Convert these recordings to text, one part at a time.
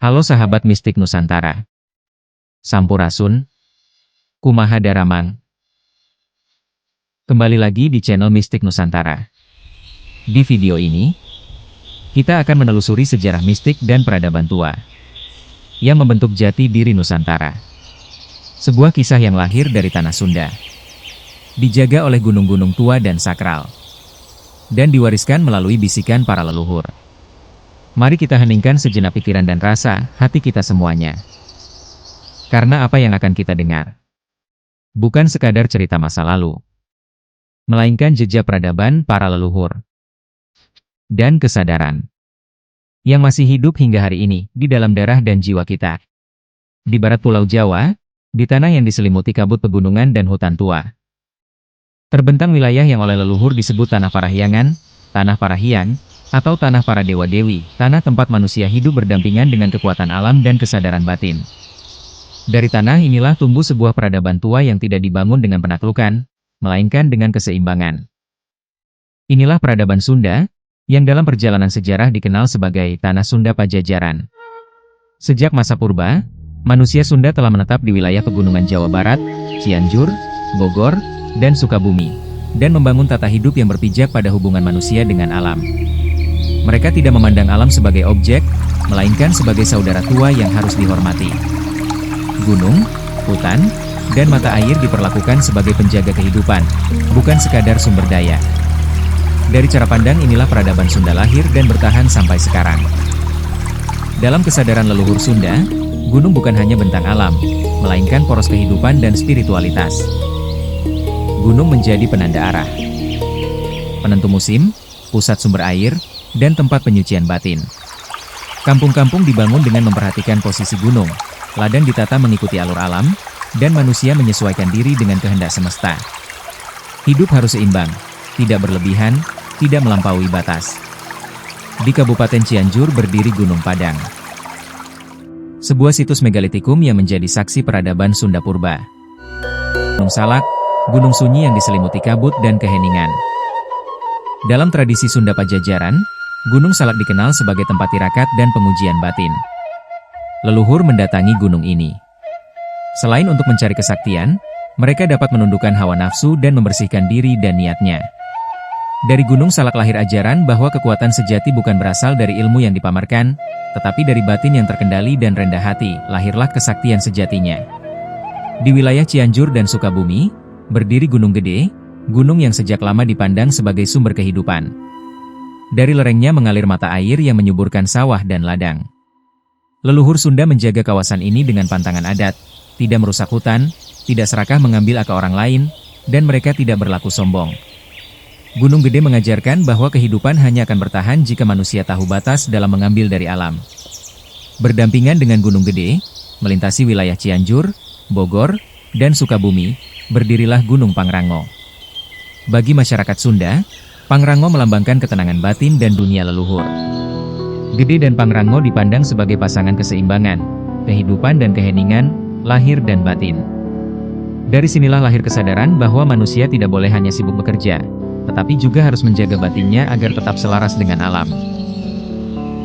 Halo sahabat mistik Nusantara. Sampurasun. Kumaha Daramang. Kembali lagi di channel Mistik Nusantara. Di video ini, kita akan menelusuri sejarah mistik dan peradaban tua yang membentuk jati diri Nusantara. Sebuah kisah yang lahir dari tanah Sunda, dijaga oleh gunung-gunung tua dan sakral, dan diwariskan melalui bisikan para leluhur. Mari kita heningkan sejenak pikiran dan rasa hati kita semuanya. Karena apa yang akan kita dengar bukan sekadar cerita masa lalu, melainkan jejak peradaban para leluhur dan kesadaran yang masih hidup hingga hari ini di dalam darah dan jiwa kita. Di barat Pulau Jawa, di tanah yang diselimuti kabut pegunungan dan hutan tua, terbentang wilayah yang oleh leluhur disebut Tanah Parahyangan, Tanah Parahiang, atau Tanah Para Dewa-Dewi, tanah tempat manusia hidup berdampingan dengan kekuatan alam dan kesadaran batin. Dari tanah inilah tumbuh sebuah peradaban tua yang tidak dibangun dengan penaklukan, melainkan dengan keseimbangan. Inilah peradaban Sunda, yang dalam perjalanan sejarah dikenal sebagai Tanah Sunda Pajajaran. Sejak masa purba, manusia Sunda telah menetap di wilayah pegunungan Jawa Barat, Cianjur, Bogor, dan Sukabumi, dan membangun tata hidup yang berpijak pada hubungan manusia dengan alam. Mereka tidak memandang alam sebagai objek, melainkan sebagai saudara tua yang harus dihormati. Gunung, hutan, dan mata air diperlakukan sebagai penjaga kehidupan, bukan sekadar sumber daya. Dari cara pandang inilah peradaban Sunda lahir dan bertahan sampai sekarang. Dalam kesadaran leluhur Sunda, gunung bukan hanya bentang alam, melainkan poros kehidupan dan spiritualitas. Gunung menjadi penanda arah, penentu musim, pusat sumber air, dan tempat penyucian batin. Kampung-kampung dibangun dengan memperhatikan posisi gunung, ladang ditata mengikuti alur alam, dan manusia menyesuaikan diri dengan kehendak semesta. Hidup harus seimbang, tidak berlebihan, tidak melampaui batas. Di Kabupaten Cianjur berdiri Gunung Padang, sebuah situs megalitikum yang menjadi saksi peradaban Sunda Purba. Gunung Salak, gunung sunyi yang diselimuti kabut dan keheningan. Dalam tradisi Sunda Pajajaran, Gunung Salak dikenal sebagai tempat tirakat dan pengujian batin. Leluhur mendatangi gunung ini selain untuk mencari kesaktian, mereka dapat menundukkan hawa nafsu dan membersihkan diri dan niatnya. Dari Gunung Salak lahir ajaran bahwa kekuatan sejati bukan berasal dari ilmu yang dipamerkan, tetapi dari batin yang terkendali dan rendah hati, lahirlah kesaktian sejatinya. Di wilayah Cianjur dan Sukabumi, berdiri Gunung Gede, gunung yang sejak lama dipandang sebagai sumber kehidupan. Dari lerengnya mengalir mata air yang menyuburkan sawah dan ladang. Leluhur Sunda menjaga kawasan ini dengan pantangan adat, tidak merusak hutan, tidak serakah mengambil hak orang lain, dan mereka tidak berlaku sombong. Gunung Gede mengajarkan bahwa kehidupan hanya akan bertahan jika manusia tahu batas dalam mengambil dari alam. Berdampingan dengan Gunung Gede, melintasi wilayah Cianjur, Bogor, dan Sukabumi, berdirilah Gunung Pangrango. Bagi masyarakat Sunda, Pangrango melambangkan ketenangan batin dan dunia leluhur. Gede dan Pangrango dipandang sebagai pasangan keseimbangan, kehidupan dan keheningan, lahir dan batin. Dari sinilah lahir kesadaran bahwa manusia tidak boleh hanya sibuk bekerja, tetapi juga harus menjaga batinnya agar tetap selaras dengan alam.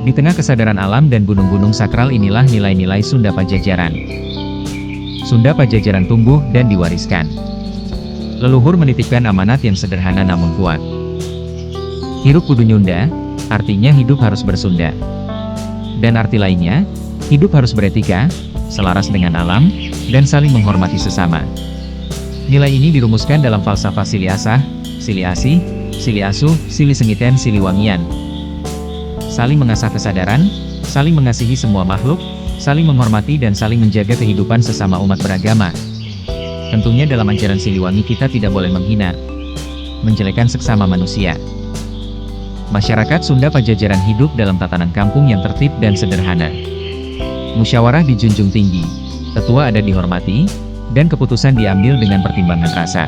Di tengah kesadaran alam dan gunung-gunung sakral inilah nilai-nilai Sunda Pajajaran. Sunda Pajajaran tumbuh dan diwariskan. Leluhur menitipkan amanat yang sederhana namun kuat. Hirup kudu nyunda, artinya hidup harus bersunda. Dan arti lainnya, hidup harus beretika, selaras dengan alam, dan saling menghormati sesama. Nilai ini dirumuskan dalam falsafah Sili Asah, Sili Asih, Sili Asuh, Sili Sengiten, Sili Wangian. Saling mengasah kesadaran, saling mengasihi semua makhluk, saling menghormati dan saling menjaga kehidupan sesama umat beragama. Tentunya dalam ajaran Siliwangi kita tidak boleh menghina, menjelekkan sesama manusia. Masyarakat Sunda Pajajaran hidup dalam tatanan kampung yang tertib dan sederhana. Musyawarah dijunjung tinggi, tetua adat dihormati, dan keputusan diambil dengan pertimbangan rasa.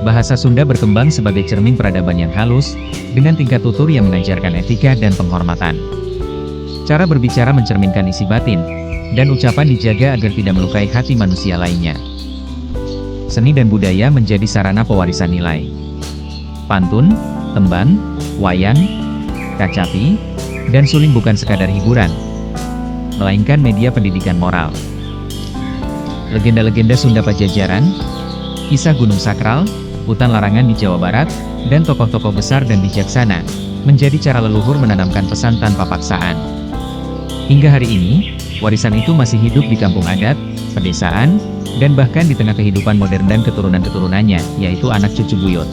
Bahasa Sunda berkembang sebagai cermin peradaban yang halus, dengan tingkat tutur yang mengajarkan etika dan penghormatan. Cara berbicara mencerminkan isi batin, dan ucapan dijaga agar tidak melukai hati manusia lainnya. Seni dan budaya menjadi sarana pewarisan nilai. Pantun, tembang, wayang, kacapi, dan suling bukan sekadar hiburan, melainkan media pendidikan moral. Legenda-legenda Sunda Pajajaran, kisah gunung sakral, hutan larangan di Jawa Barat, dan tokoh-tokoh besar dan bijaksana, menjadi cara leluhur menanamkan pesan tanpa paksaan. Hingga hari ini, warisan itu masih hidup di kampung adat, pedesaan, dan bahkan di tengah kehidupan modern dan keturunan-keturunannya, yaitu anak cucu buyut.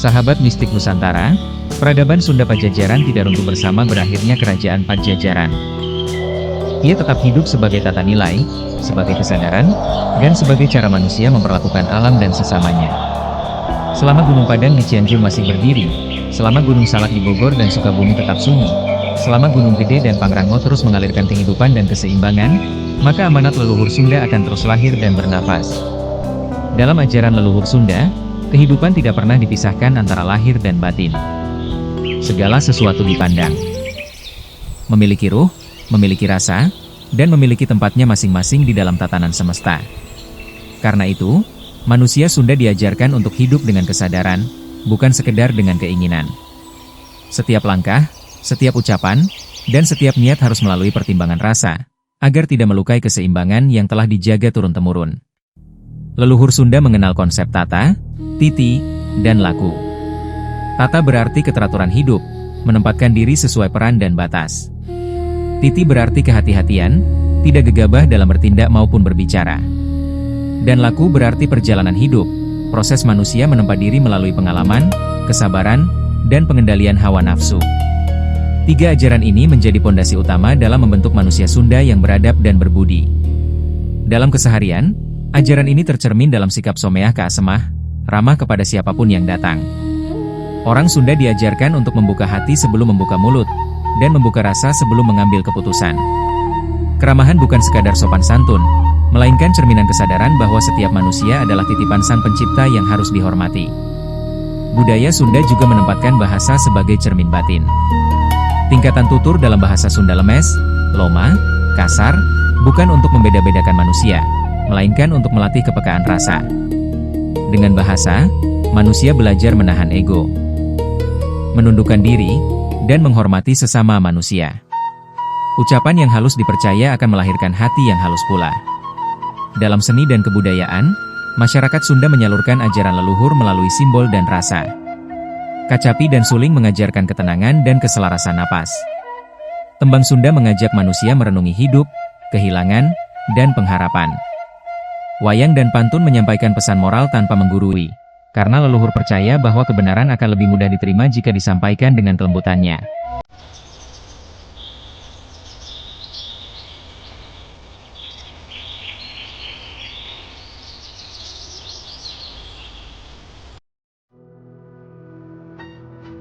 Sahabat mistik Nusantara, peradaban Sunda Pajajaran tidak runtuh bersama berakhirnya kerajaan Pajajaran. Ia tetap hidup sebagai tata nilai, sebagai kesadaran, dan sebagai cara manusia memperlakukan alam dan sesamanya. Selama Gunung Padang di Cianjur masih berdiri, selama Gunung Salak di Bogor dan Sukabumi tetap sunyi, selama Gunung Gede dan Pangrango terus mengalirkan kehidupan dan keseimbangan, maka amanat leluhur Sunda akan terus lahir dan bernafas. Dalam ajaran leluhur Sunda, kehidupan tidak pernah dipisahkan antara lahir dan batin. Segala sesuatu dipandang memiliki ruh, memiliki rasa, dan memiliki tempatnya masing-masing di dalam tatanan semesta. Karena itu, manusia Sunda diajarkan untuk hidup dengan kesadaran, bukan sekedar dengan keinginan. Setiap langkah, setiap ucapan, dan setiap niat harus melalui pertimbangan rasa, agar tidak melukai keseimbangan yang telah dijaga turun-temurun. Leluhur Sunda mengenal konsep tata, titi, dan laku. Tata berarti keteraturan hidup, menempatkan diri sesuai peran dan batas. Titi berarti kehati-hatian, tidak gegabah dalam bertindak maupun berbicara. Dan laku berarti perjalanan hidup, proses manusia menempa diri melalui pengalaman, kesabaran, dan pengendalian hawa nafsu. Tiga ajaran ini menjadi pondasi utama dalam membentuk manusia Sunda yang beradab dan berbudi. Dalam keseharian, ajaran ini tercermin dalam sikap someah kaasemah, ramah kepada siapapun yang datang. Orang Sunda diajarkan untuk membuka hati sebelum membuka mulut, dan membuka rasa sebelum mengambil keputusan. Keramahan bukan sekadar sopan santun, melainkan cerminan kesadaran bahwa setiap manusia adalah titipan Sang Pencipta yang harus dihormati. Budaya Sunda juga menempatkan bahasa sebagai cermin batin. Tingkatan tutur dalam bahasa Sunda lemes, loma, kasar, bukan untuk membeda-bedakan manusia, melainkan untuk melatih kepekaan rasa. Dengan bahasa, manusia belajar menahan ego, menundukkan diri, dan menghormati sesama manusia. Ucapan yang halus dipercaya akan melahirkan hati yang halus pula. Dalam seni dan kebudayaan, masyarakat Sunda menyalurkan ajaran leluhur melalui simbol dan rasa. Kacapi dan suling mengajarkan ketenangan dan keselarasan napas. Tembang Sunda mengajak manusia merenungi hidup, kehilangan, dan pengharapan. Wayang dan pantun menyampaikan pesan moral tanpa menggurui, karena leluhur percaya bahwa kebenaran akan lebih mudah diterima jika disampaikan dengan kelembutannya.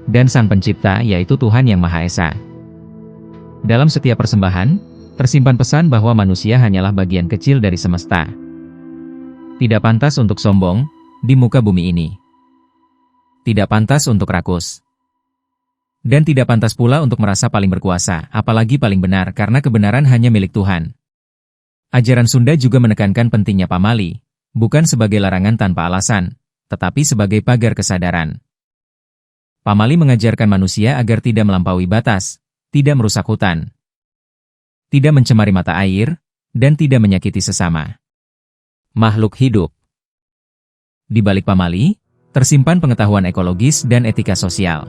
Dan Sang Pencipta, yaitu Tuhan Yang Maha Esa. Dalam setiap persembahan, tersimpan pesan bahwa manusia hanyalah bagian kecil dari semesta. Tidak pantas untuk sombong di muka bumi ini. Tidak pantas untuk rakus. Dan tidak pantas pula untuk merasa paling berkuasa, apalagi paling benar, karena kebenaran hanya milik Tuhan. Ajaran Sunda juga menekankan pentingnya pamali, bukan sebagai larangan tanpa alasan, tetapi sebagai pagar kesadaran. Pamali mengajarkan manusia agar tidak melampaui batas, tidak merusak hutan, tidak mencemari mata air, dan tidak menyakiti sesama makhluk hidup. Di balik pamali, tersimpan pengetahuan ekologis dan etika sosial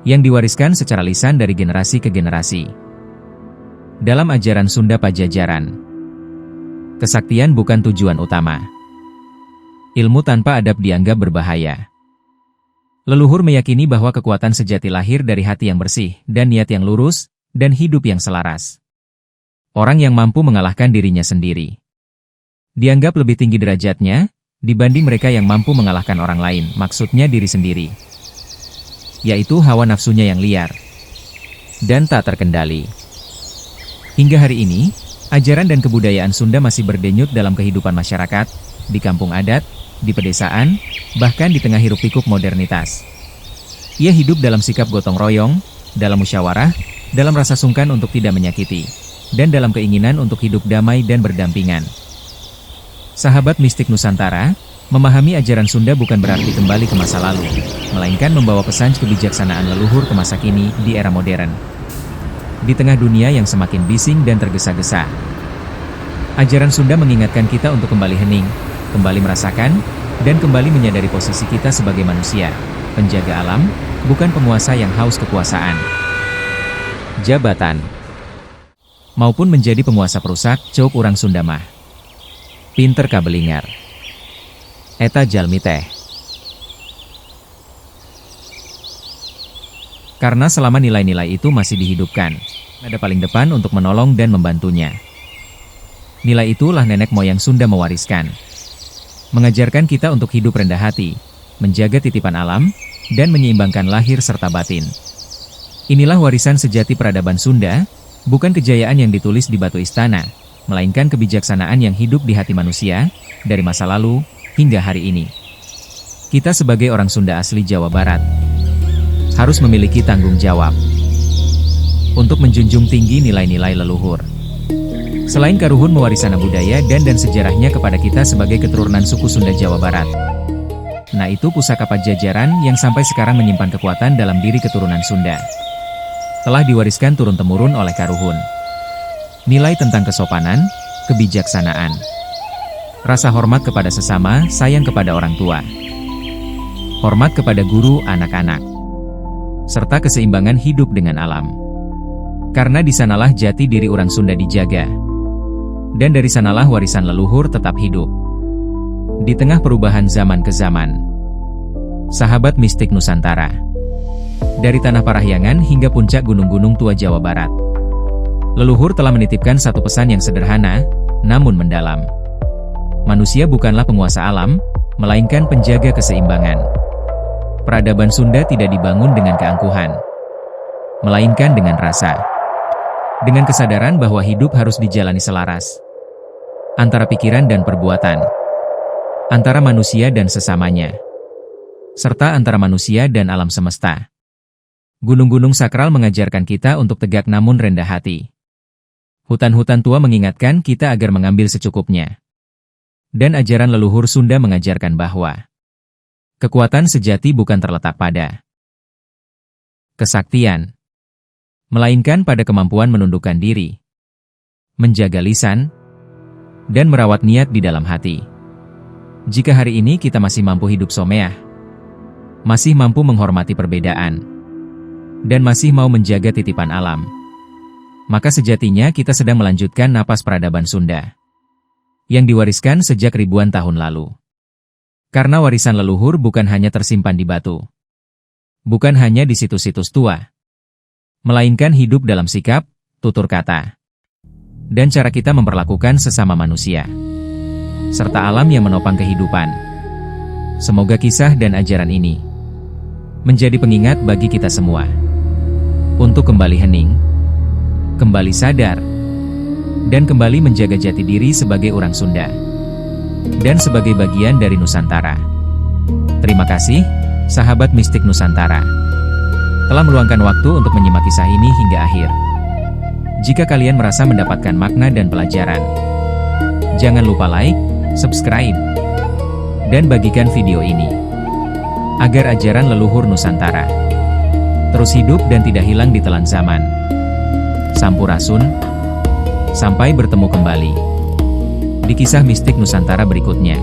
yang diwariskan secara lisan dari generasi ke generasi. Dalam ajaran Sunda Pajajaran, kesaktian bukan tujuan utama. Ilmu tanpa adab dianggap berbahaya. Leluhur meyakini bahwa kekuatan sejati lahir dari hati yang bersih, dan niat yang lurus, dan hidup yang selaras. Orang yang mampu mengalahkan dirinya sendiri dianggap lebih tinggi derajatnya dibanding mereka yang mampu mengalahkan orang lain, maksudnya diri sendiri, yaitu hawa nafsunya yang liar dan tak terkendali. Hingga hari ini, ajaran dan kebudayaan Sunda masih berdenyut dalam kehidupan masyarakat, di kampung adat, di pedesaan, bahkan di tengah hiruk-pikuk modernitas. Ia hidup dalam sikap gotong royong, dalam musyawarah, dalam rasa sungkan untuk tidak menyakiti, dan dalam keinginan untuk hidup damai dan berdampingan. Sahabat mistik Nusantara, memahami ajaran Sunda bukan berarti kembali ke masa lalu, melainkan membawa pesan kebijaksanaan leluhur ke masa kini di era modern. Di tengah dunia yang semakin bising dan tergesa-gesa, ajaran Sunda mengingatkan kita untuk kembali hening, kembali merasakan, dan kembali menyadari posisi kita sebagai manusia, penjaga alam, bukan penguasa yang haus kekuasaan, jabatan, maupun menjadi penguasa perusak. Cok urang Sunda mah pinter kabelingar. Eta jalmi teh. Karena selama nilai-nilai itu masih dihidupkan, ada paling depan untuk menolong dan membantunya. Nilai itulah nenek moyang Sunda mewariskan. Mengajarkan kita untuk hidup rendah hati, menjaga titipan alam, dan menyeimbangkan lahir serta batin. Inilah warisan sejati peradaban Sunda, bukan kejayaan yang ditulis di batu istana, melainkan kebijaksanaan yang hidup di hati manusia, dari masa lalu hingga hari ini. Kita sebagai orang Sunda asli Jawa Barat harus memiliki tanggung jawab untuk menjunjung tinggi nilai-nilai leluhur. Selain karuhun mewarisana budaya dan sejarahnya kepada kita sebagai keturunan suku Sunda Jawa Barat. Nah itu pusaka Pajajaran yang sampai sekarang menyimpan kekuatan dalam diri keturunan Sunda. Telah diwariskan turun-temurun oleh karuhun. Nilai tentang kesopanan, kebijaksanaan, rasa hormat kepada sesama, sayang kepada orang tua, hormat kepada guru, anak-anak, serta keseimbangan hidup dengan alam. Karena di sanalah jati diri orang Sunda dijaga. Dan dari sanalah warisan leluhur tetap hidup. Di tengah perubahan zaman ke zaman. Sahabat mistik Nusantara. Dari Tanah Parahyangan hingga puncak gunung-gunung tua Jawa Barat. Leluhur telah menitipkan satu pesan yang sederhana, namun mendalam. Manusia bukanlah penguasa alam, melainkan penjaga keseimbangan. Peradaban Sunda tidak dibangun dengan keangkuhan, melainkan dengan rasa. Dengan kesadaran bahwa hidup harus dijalani selaras antara pikiran dan perbuatan, antara manusia dan sesamanya, serta antara manusia dan alam semesta. Gunung-gunung sakral mengajarkan kita untuk tegak namun rendah hati. Hutan-hutan tua mengingatkan kita agar mengambil secukupnya. Dan ajaran leluhur Sunda mengajarkan bahwa kekuatan sejati bukan terletak pada kesaktian, melainkan pada kemampuan menundukkan diri, menjaga lisan, dan merawat niat di dalam hati. Jika hari ini kita masih mampu hidup someah, masih mampu menghormati perbedaan, dan masih mau menjaga titipan alam, maka sejatinya kita sedang melanjutkan napas peradaban Sunda yang diwariskan sejak ribuan tahun lalu. Karena warisan leluhur bukan hanya tersimpan di batu, bukan hanya di situs-situs tua, melainkan hidup dalam sikap, tutur kata, dan cara kita memperlakukan sesama manusia, serta alam yang menopang kehidupan. Semoga kisah dan ajaran ini menjadi pengingat bagi kita semua untuk kembali hening, kembali sadar, dan kembali menjaga jati diri sebagai orang Sunda dan sebagai bagian dari Nusantara. Terima kasih, sahabat mistik Nusantara, telah meluangkan waktu untuk menyimak kisah ini hingga akhir. Jika kalian merasa mendapatkan makna dan pelajaran, jangan lupa like, subscribe, dan bagikan video ini, agar ajaran leluhur Nusantara terus hidup dan tidak hilang di telan zaman. Sampurasun, sampai bertemu kembali di kisah mistik Nusantara berikutnya.